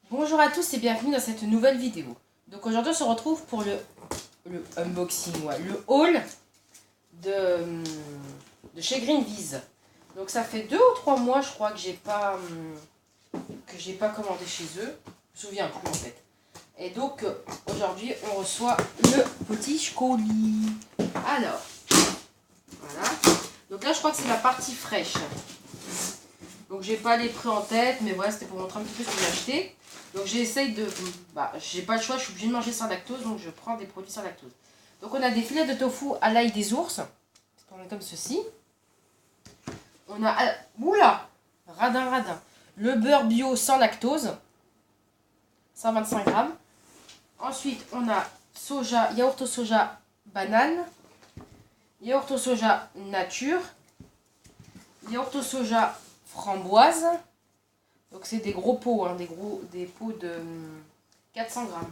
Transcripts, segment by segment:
Bonjour à tous et bienvenue dans cette nouvelle vidéo. Donc aujourd'hui on se retrouve pour le unboxing, le haul de chez Greenbiz. Donc ça fait 2 ou 3 mois je crois que j'ai pas commandé chez eux. Je me souviens plus en fait. Et donc aujourd'hui on reçoit le petit colis. Alors, voilà. Donc là je crois que c'est la partie fraîche. Donc j'ai pas les prix en tête, mais voilà, c'était pour montrer un petit peu ce que j'ai acheté. Donc j'essaye de... j'ai pas le choix, je suis obligée de manger sans lactose, donc je prends des produits sans lactose. Donc on a des filets de tofu à l'ail des ours. On est comme ceci. On a... Oula, radin. Le beurre bio sans lactose. 125 grammes. Ensuite, on a soja, yaourt au soja banane. Yaourt au soja nature. Yaourt au soja framboise. Donc c'est des gros pots, hein, des pots de 400 grammes.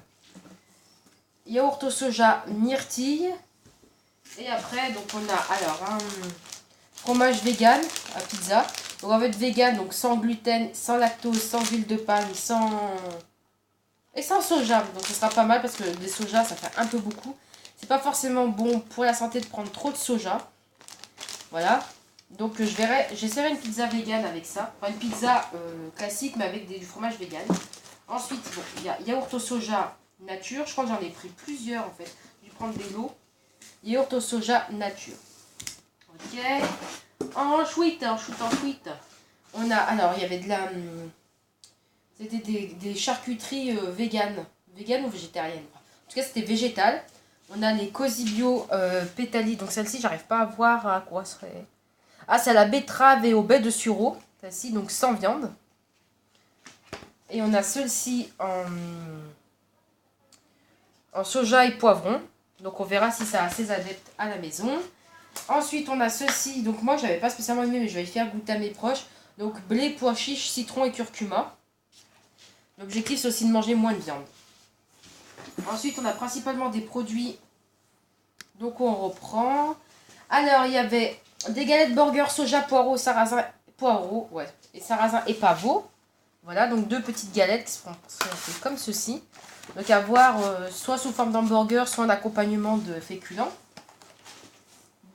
Yaourt au soja myrtille. Et après, donc on a alors un fromage vegan à pizza. Donc en fait vegan, donc sans gluten, sans lactose, sans huile de palme, et sans soja. Donc ce sera pas mal parce que des soja ça fait un peu beaucoup. C'est pas forcément bon pour la santé de prendre trop de soja. Voilà. Donc j'essaierai une pizza vegan avec ça. Enfin une pizza classique mais avec du fromage vegan. Ensuite, bon, il y a yaourt au soja nature. Je crois que j'en ai pris plusieurs en fait. Je vais prendre des lots. Yaourt au soja nature. Ok. Ensuite, on a, alors il y avait de la... C'était des charcuteries véganes. Véganes ou végétariennes. En tout cas, c'était végétal. On a les Cozy Bio pétali. Donc celle-ci, j'arrive pas à voir à quoi serait... Ah, c'est à la betterave et au baies de sureau. Celle-ci, donc sans viande. Et on a celle-ci en soja et poivron. Donc on verra si ça a assez adeptes à la maison. Ensuite on a ceci. Donc moi je n'avais pas spécialement aimé mais je vais le faire goûter à mes proches. Donc blé, pois chiche, citron et curcuma. L'objectif c'est aussi de manger moins de viande. Ensuite on a principalement des produits. Donc on reprend. Alors il y avait des galettes burger soja, poireau, sarrasin, et sarrasin et pavot. Voilà, donc 2 petites galettes qui seront fait comme ceci. Donc à voir soit sous forme d'hamburger, soit en accompagnement de féculents.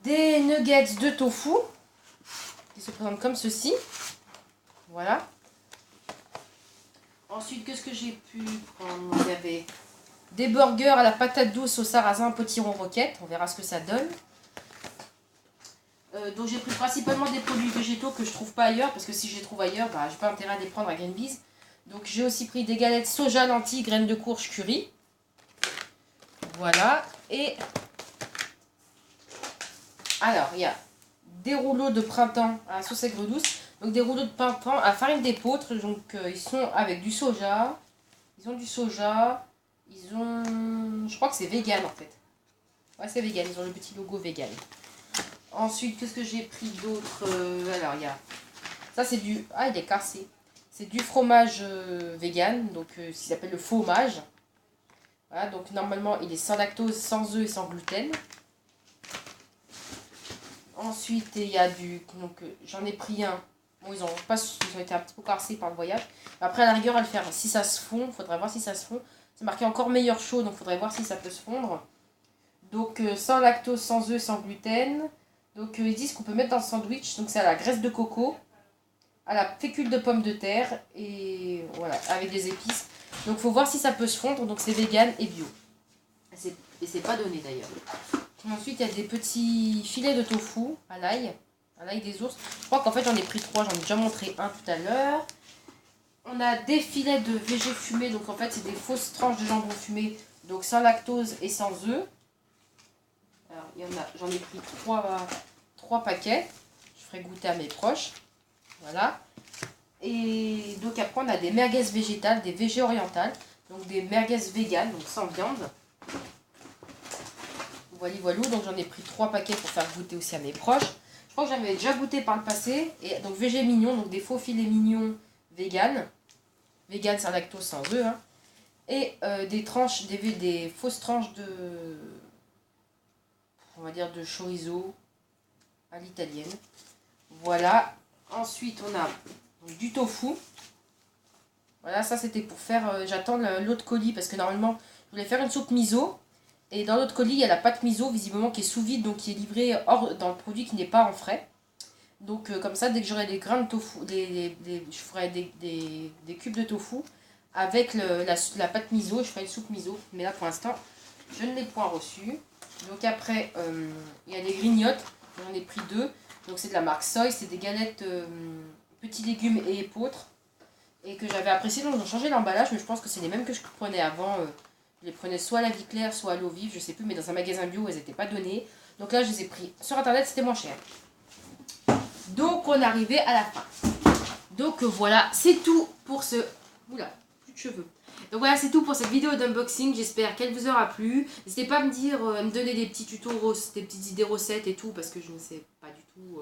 Des nuggets de tofu qui se présentent comme ceci. Voilà. Ensuite, qu'est-ce que j'ai pu prendre? Il y avait des burgers à la patate douce au sarrasin potiron roquette. On verra ce que ça donne. Donc j'ai pris principalement des produits végétaux que je trouve pas ailleurs. Parce que si je les trouve ailleurs, j'ai pas intérêt à les prendre à Greenbiz. Donc j'ai aussi pris des galettes soja, lentilles, graines de courge, curry. Voilà. Et alors, il y a des rouleaux de printemps à la sauce aigre douce. Donc des rouleaux de printemps à farine d'épeautre. Donc ils sont avec du soja. Ils ont du soja. Ils ont... Je crois que c'est vegan en fait. Ouais, c'est vegan. Ils ont le petit logo vegan. Ensuite, qu'est-ce que j'ai pris d'autre? Alors, il y a... Ça, c'est du... Ah, il est cassé. C'est du fromage vegan. Donc, ce qu'ils appellent le fromage. Voilà, donc normalement, il est sans lactose, sans œufs et sans gluten. Ensuite, il y a du... Donc, j'en ai pris un. Bon, ils ont été un petit peu cassés par le voyage. Après, à la rigueur, à le faire. Si ça se fond, il faudrait voir si ça se fond. C'est marqué encore meilleur chaud, donc il faudrait voir si ça peut se fondre. Donc, sans lactose, sans œufs, sans gluten. Donc, ils disent qu'on peut mettre dans le sandwich. Donc, c'est à la graisse de coco, à la fécule de pomme de terre, et voilà, avec des épices. Donc, il faut voir si ça peut se fondre. Donc, c'est vegan et bio. Et c'est pas donné d'ailleurs. Ensuite, il y a des petits filets de tofu à l'ail des ours. Je crois qu'en fait, j'en ai pris 3. J'en ai déjà montré un tout à l'heure. On a des filets de végé fumés. Donc, en fait, c'est des fausses tranches de jambon fumé. Donc, sans lactose et sans œufs. Alors, j'en ai pris 3 paquets. Je ferai goûter à mes proches. Voilà. Et donc, après, on a des merguez végétales, des végés orientales. Donc, des merguez véganes, donc sans viande. Voilà, donc j'en ai pris 3 paquets pour faire goûter aussi à mes proches. Je crois que j'avais déjà goûté par le passé. Et donc végé mignon, donc des faux filets mignons vegan. Vegan sans lactose, sans œufs. Hein. Et des fausses tranches de... On va dire de chorizo à l'italienne. Voilà. Ensuite, on a du tofu. Voilà, ça c'était pour faire... J'attends l'autre colis parce que normalement, je voulais faire une soupe miso. Et dans l'autre colis, il y a la pâte miso, visiblement, qui est sous vide, donc qui est livrée dans le produit qui n'est pas en frais. Donc comme ça, dès que j'aurai des grains de tofu, je ferai des cubes de tofu avec la pâte miso, je ferai une soupe miso. Mais là, pour l'instant, je ne l'ai point reçu. Donc après, il y a des grignotes, j'en ai pris 2. Donc c'est de la marque Soy, c'est des galettes petits légumes et épeautres. Et que j'avais apprécié, donc ils ont changé l'emballage, mais je pense que c'est les mêmes que je prenais avant. Je les prenais soit à la vie claire, soit à l'eau vive, je sais plus, mais dans un magasin bio, elles n'étaient pas données. Donc là, je les ai pris sur internet, c'était moins cher. Donc on est arrivé à la fin. Donc voilà, c'est tout pour ce... Oula, plus de cheveux. Donc voilà, c'est tout pour cette vidéo d'unboxing. J'espère qu'elle vous aura plu. N'hésitez pas à me dire, à me donner des petits tutos, des petites idées recettes et tout, parce que je ne sais pas du tout...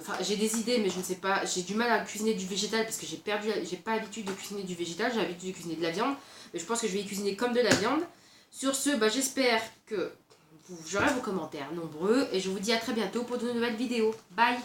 Enfin, j'ai des idées, mais je ne sais pas. J'ai du mal à cuisiner du végétal parce que j'ai pas l'habitude de cuisiner du végétal. J'ai l'habitude de cuisiner de la viande. Mais je pense que je vais y cuisiner comme de la viande. Sur ce, j'espère que j'aurai vos commentaires nombreux. Et je vous dis à très bientôt pour de nouvelles vidéos. Bye!